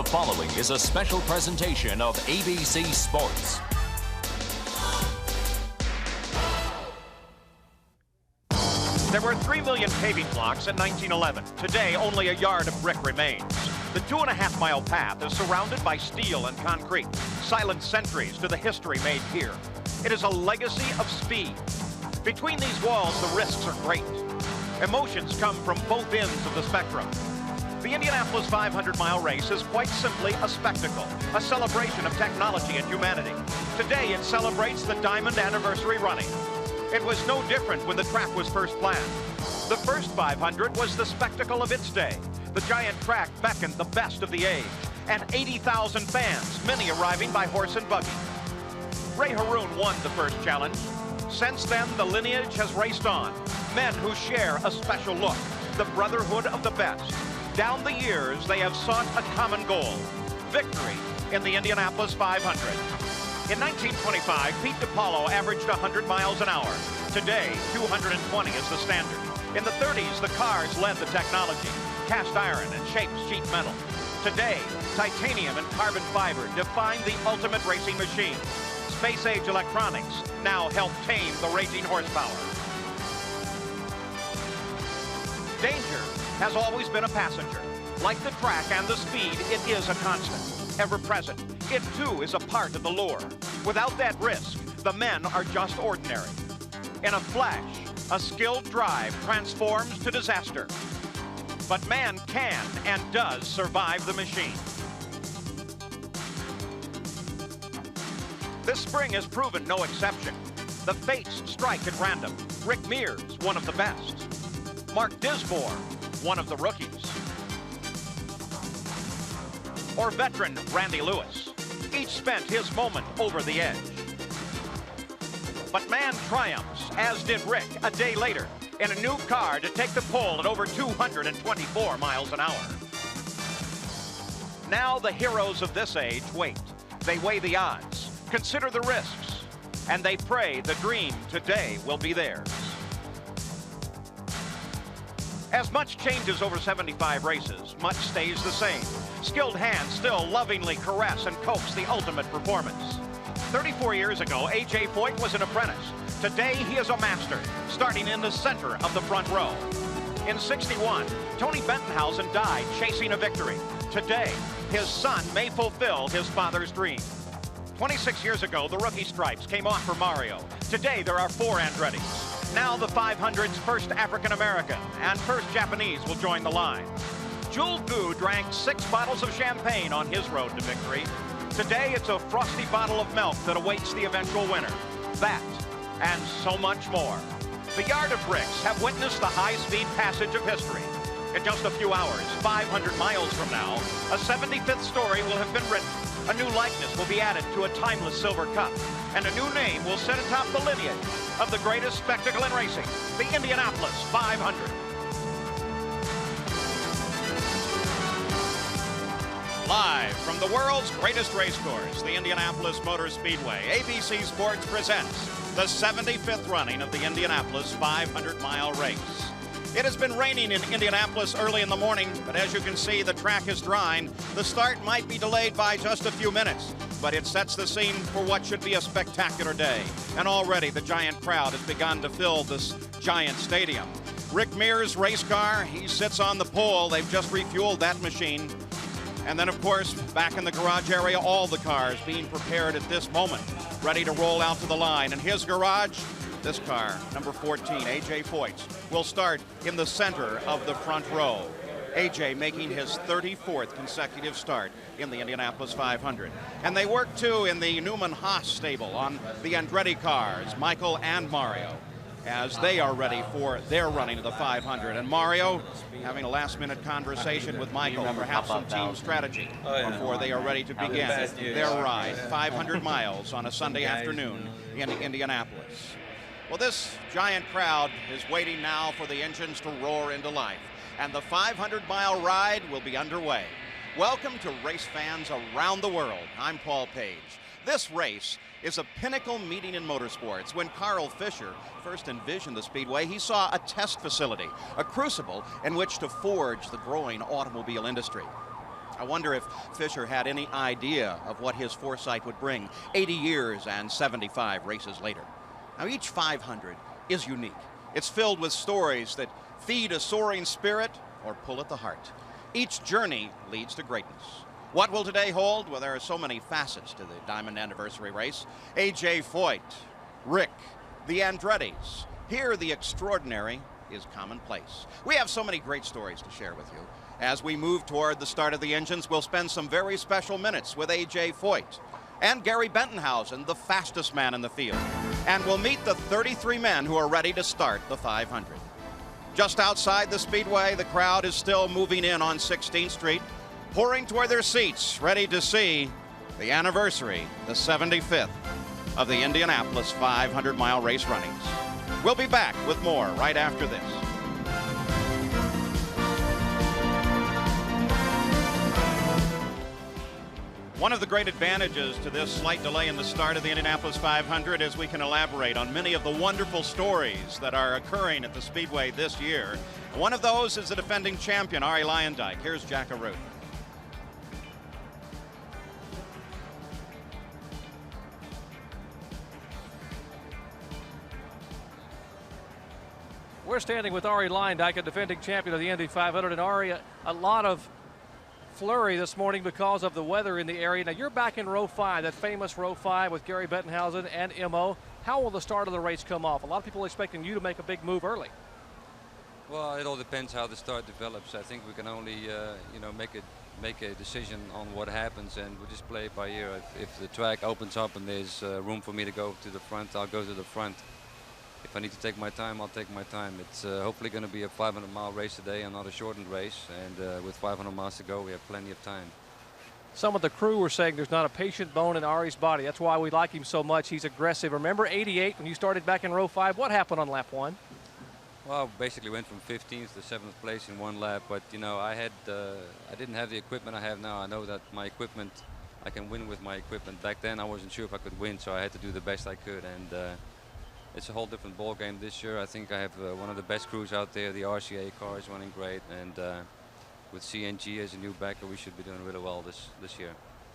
The following is a special presentation of ABC Sports. There were 3 million paving blocks in 1911. Today, only a yard of brick remains. The 2.5-mile path is surrounded by steel and concrete, silent sentries to the history made here. It is a legacy of speed. Between these walls, the risks are great. Emotions come from both ends of the spectrum. The Indianapolis 500-mile race is quite simply a spectacle, a celebration of technology and humanity. Today, it celebrates the Diamond Anniversary running. It was no different when the track was first planned. The first 500 was the spectacle of its day. The giant track beckoned the best of the age, and 80,000 fans, many arriving by horse and buggy. Ray Haroon won the first challenge. Since then, the lineage has raced on. Men who share a special look, the brotherhood of the best. Down the years, they have sought a common goal, victory in the Indianapolis 500. In 1925, Pete DiPaolo averaged 100 miles an hour. Today, 220 is the standard. In the 30s, the cars led the technology, cast iron and shaped sheet metal. Today, titanium and carbon fiber define the ultimate racing machine. Space-age electronics now help tame the raging horsepower. Danger has always been a passenger. Like the track and the speed, it is a constant, ever present. It too is a part of the lure. Without that risk, the men are just ordinary. In a flash, a skilled drive transforms to disaster. But man can and does survive the machine. This spring has proven no exception. The fates strike at random. Rick Mears, one of the best. Mark Disbour, one of the rookies. Or veteran Randy Lewis. Each spent his moment over the edge. But man triumphs, as did Rick a day later, in a new car to take the pole at over 224 miles an hour. Now the heroes of this age wait. They weigh the odds, consider the risks, and they pray the dream today will be theirs. As much changes over 75 races, much stays the same. Skilled hands still lovingly caress and coax the ultimate performance. 34 years ago, A.J. Foyt was an apprentice. Today, he is a master, starting in the center of the front row. In '61, Tony Bentonhausen died chasing a victory. Today, his son may fulfill his father's dream. 26 years ago, the rookie stripes came off for Mario. Today, there are 4 Andrettis. Now the 500's first African-American and first Japanese will join the line. Jules Gu drank 6 bottles of champagne on his road to victory. Today, it's a frosty bottle of milk that awaits the eventual winner. That and so much more. The Yard of Bricks have witnessed the high-speed passage of history. In just a few hours, 500 miles from now, a 75th story will have been written. A new likeness will be added to a timeless silver cup, and a new name will sit atop the lineage of the greatest spectacle in racing, the Indianapolis 500. Live from the world's greatest race course, the Indianapolis Motor Speedway, ABC Sports presents the 75th running of the Indianapolis 500-mile race. It has been raining in Indianapolis early in the morning, but as you can see, the track is drying. The start might be delayed by just a few minutes, but it sets the scene for what should be a spectacular day. And already the giant crowd has begun to fill this giant stadium. Rick Mears' race car, he sits on the pole. They've just refueled that machine. And then, of course, back in the garage area, all the cars being prepared at this moment, ready to roll out to the line. In his garage, this car, number 14, A.J. Foyt, will start in the center of the front row. A.J. making his 34th consecutive start in the Indianapolis 500. And they work, too, in the Newman-Haas stable on the Andretti cars, Michael and Mario, as they are ready for their running of the 500. And Mario having a last-minute conversation with Michael, perhaps some team strategy before they are ready to begin their ride, 500 miles on a Sunday afternoon in Indianapolis. Well, this giant crowd is waiting now for the engines to roar into life, and the 500-mile ride will be underway. Welcome to race fans around the world. I'm Paul Page. This race is a pinnacle meeting in motorsports. When Carl Fisher first envisioned the Speedway, he saw a test facility, a crucible in which to forge the growing automobile industry. I wonder if Fisher had any idea of what his foresight would bring 80 years and 75 races later. Now, each 500 is unique. It's filled with stories that feed a soaring spirit or pull at the heart. Each journey leads to greatness. What will today hold? Well, there are so many facets to the Diamond Anniversary race. A.J. Foyt, Rick, the Andrettis. Here, the extraordinary is commonplace. We have so many great stories to share with you. As we move toward the start of the engines, we'll spend some very special minutes with A.J. Foyt and Gary Bentonhausen, the fastest man in the field. And we'll meet the 33 men who are ready to start the 500. Just outside the speedway, the crowd is still moving in on 16th Street, pouring toward their seats, ready to see the anniversary, the 75th of the Indianapolis 500-mile race runnings. We'll be back with more right after this. One of the great advantages to this slight delay in the start of the Indianapolis 500 is we can elaborate on many of the wonderful stories that are occurring at the Speedway this year. One of those is the defending champion, Arie Luyendyk. Here's Jack Arute. We're standing with Arie Luyendyk, a defending champion of the Indy 500. And Arie, a lot of flurry this morning because of the weather in the area. Now, you're back in row 5, that famous row 5 with Gary Bentonhausen and M.O. How will the start of the race come off? A lot of people are expecting you to make a big move early. Well, it all depends how the start develops. I think we can only, make a decision on what happens, and we'll just play it by ear. If the track opens up and there's room for me to go to the front, I'll go to the front. If I need to take my time, I'll take my time. It's hopefully going to be a 500-mile race today and not a shortened race. And with 500 miles to go, we have plenty of time. Some of the crew were saying there's not a patient bone in Arie's body. That's why we like him so much. He's aggressive. Remember 88 when you started back in row 5? What happened on lap 1? Well, I basically went from 15th to 7th place in one lap. But, you know, I didn't have the equipment I have now. I know that my equipment, I can win with my equipment. Back then, I wasn't sure if I could win, so I had to do the best I could. And it's a whole different ball game this year. I think I have one of the best crews out there. The RCA car is running great, and with CNG as a new backer, we should be doing really well this year.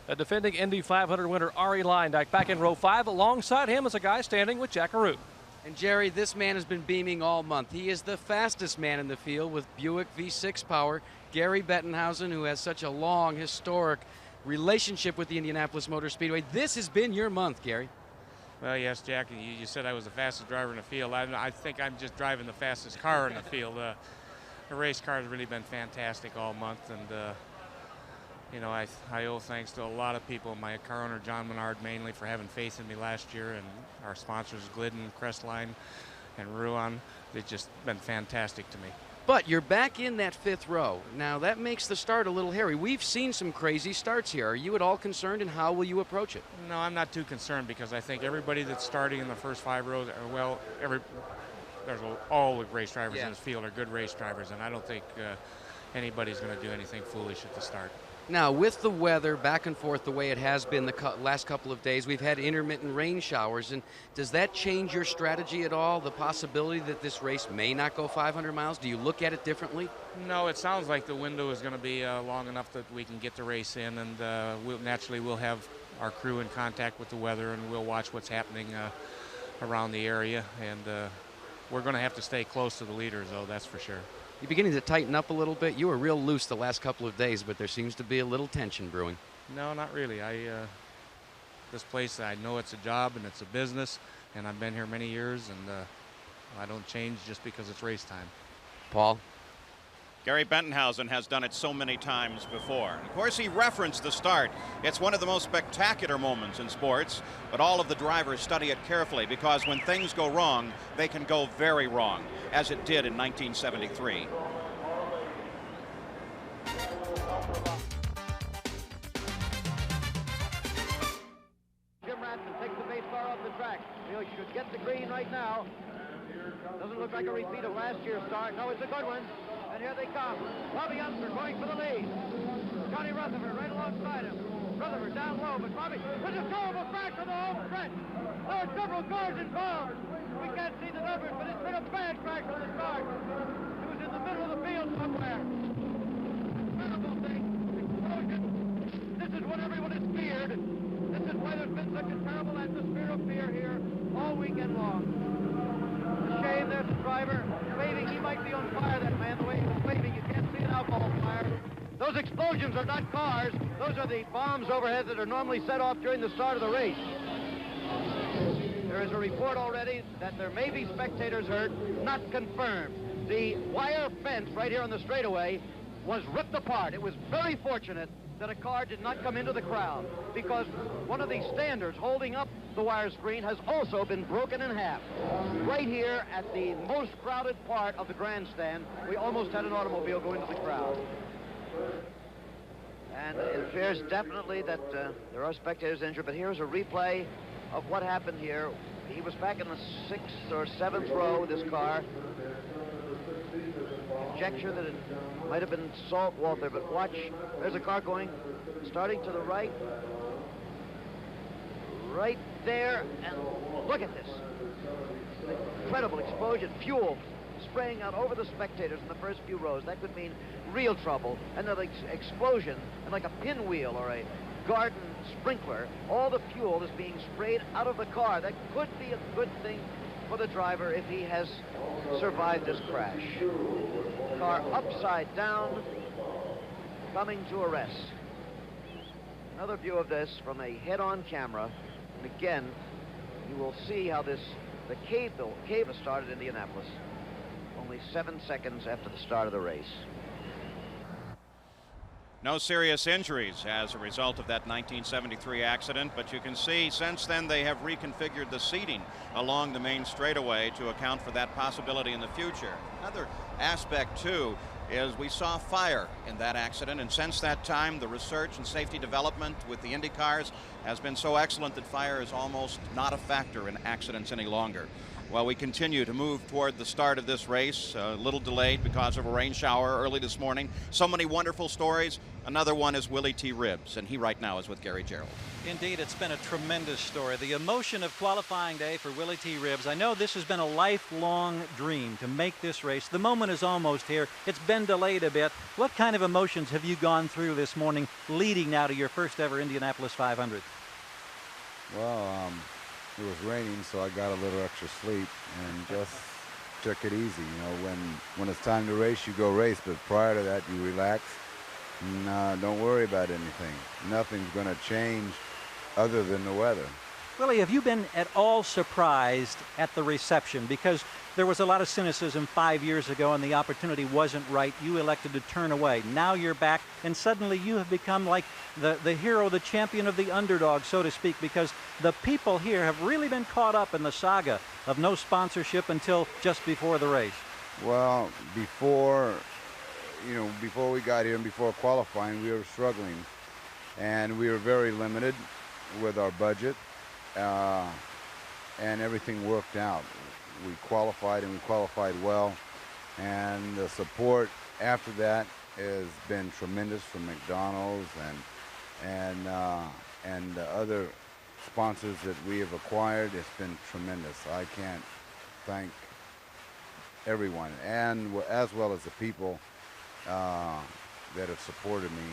A defending Indy 500 winner, Arie Luyendyk, back in row 5. Alongside him is a guy standing with Jack Arute. And Jerry, this man has been beaming all month. He is the fastest man in the field with Buick V6 power. Gary Bentonhausen, who has such a long, historic relationship with the Indianapolis Motor Speedway. This has been your month, Gary. Well, yes, Jack, you said I was the fastest driver in the field. I think I'm just driving the fastest car in the field. The race car has really been fantastic all month, and you know, I owe thanks to a lot of people. My car owner, John Menard, mainly for having faith in me last year, and our sponsors, Glidden, Crestline, and Ruan. They've just been fantastic to me. But you're back in that 5th row. Now, that makes the start a little hairy. We've seen some crazy starts here. Are you at all concerned, and how will you approach it? No, I'm not too concerned, because I think everybody that's starting in the first 5 rows, well, all the race drivers in this field are good race drivers, and I don't think anybody's going to do anything foolish at the start. Now, with the weather back and forth the way it has been the last couple of days, we've had intermittent rain showers. And does that change your strategy at all, the possibility that this race may not go 500 miles? Do you look at it differently? No, it sounds like the window is going to be long enough that we can get the race in, and we'll have our crew in contact with the weather, and we'll watch what's happening around the area. And we're going to have to stay close to the leaders, though, that's for sure. You're beginning to tighten up a little bit. You were real loose the last couple of days, but there seems to be a little tension brewing. No, not really. This place, I know it's a job and it's a business, and I've been here many years, and I don't change just because it's race time. Paul? Gary Bentonhausen has done it so many times before. Of course, he referenced the start. It's one of the most spectacular moments in sports, but all of the drivers study it carefully, because when things go wrong, they can go very wrong, as it did in 1973. Jim Ranson takes the base car off the track. He should get the green right now. Doesn't look like a repeat of last year's start. No, it's a good one. And here they come. Bobby Unser going for the lead. Johnny Rutherford right alongside him. Rutherford down low, but Bobby, there's a terrible crash on the home stretch. There are several cars involved. We can't see the numbers, but it's been a bad crash on the start. It was in the middle of the field somewhere. Incredible thing. Explosion weekend long. A shame there's the driver waving. He might be on fire, that man, the way he was waving. You can't see an alcohol fire. Those explosions are not cars. Those are the bombs overhead that are normally set off during the start of the race. There is a report already that there may be spectators hurt, not confirmed. The wire fence right here on the straightaway was ripped apart. It was very fortunate that a car did not come into the crowd, because one of the standards holding up the wire screen has also been broken in half. Right here at the most crowded part of the grandstand, we almost had an automobile go into the crowd. And it appears definitely that there are spectators injured, but here's a replay of what happened here. He was back in the 6th or 7th row of this car. Conjecture that it might have been Salt Walter, but watch, there's a car going, starting to the right. Right there, and look at this. Incredible explosion, fuel spraying out over the spectators in the first few rows. That could mean real trouble. Another explosion, and like a pinwheel or a garden sprinkler, all the fuel is being sprayed out of the car. That could be a good thing for the driver if he has survived this crash. Car upside down, coming to a rest. Another view of this from a head-on camera. And again, you will see how the cave started in Indianapolis only 7 seconds after the start of the race. No serious injuries as a result of that 1973 accident, but you can see since then they have reconfigured the seating along the main straightaway to account for that possibility in the future. Another aspect, too, is we saw fire in that accident, and since that time the research and safety development with the Indy cars has been so excellent that fire is almost not a factor in accidents any longer. Well, we continue to move toward the start of this race, a little delayed because of a rain shower early this morning. So many wonderful stories. Another one is Willie T. Ribbs, and he right now is with Gary Gerald. Indeed, it's been a tremendous story. The emotion of qualifying day for Willie T. Ribbs. I know this has been a lifelong dream to make this race. The moment is almost here. It's been delayed a bit. What kind of emotions have you gone through this morning leading now to your first ever Indianapolis 500? Well, it was raining, so I got a little extra sleep and just took it easy. You know, when it's time to race, you go race, but prior to that, you relax and don't worry about anything. Nothing's going to change other than the weather. Willie, have you been at all surprised at the reception? Because there was a lot of cynicism 5 years ago and the opportunity wasn't right. You elected to turn away. Now you're back, and suddenly you have become like the hero, the champion of the underdog, so to speak, because the people here have really been caught up in the saga of no sponsorship until just before the race. Well, before we got here and before qualifying, we were struggling, and we were very limited with our budget. And everything worked out. We qualified, and we qualified well, and the support after that has been tremendous from McDonald's and the other sponsors that we have acquired. It's been tremendous. I can't thank everyone, and as well as the people that have supported me,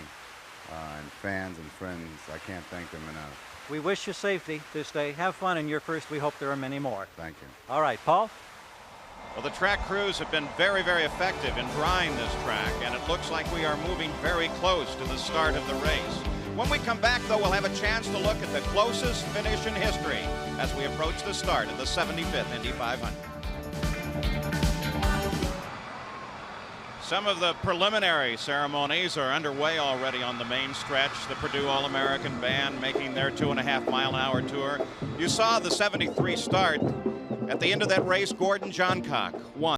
and fans and friends. I can't thank them enough. We wish you safety this day. Have fun in your first. We hope there are many more. Thank you. All right, Paul? Well, the track crews have been very, very effective in drying this track, and it looks like we are moving very close to the start of the race. When we come back, though, we'll have a chance to look at the closest finish in history as we approach the start of the 75th Indy 500. Some of the preliminary ceremonies are underway already on the main stretch. The Purdue All-American Band making their 2.5-mile-an-hour tour. You saw the 73 start. At the end of that race, Gordon Johncock won.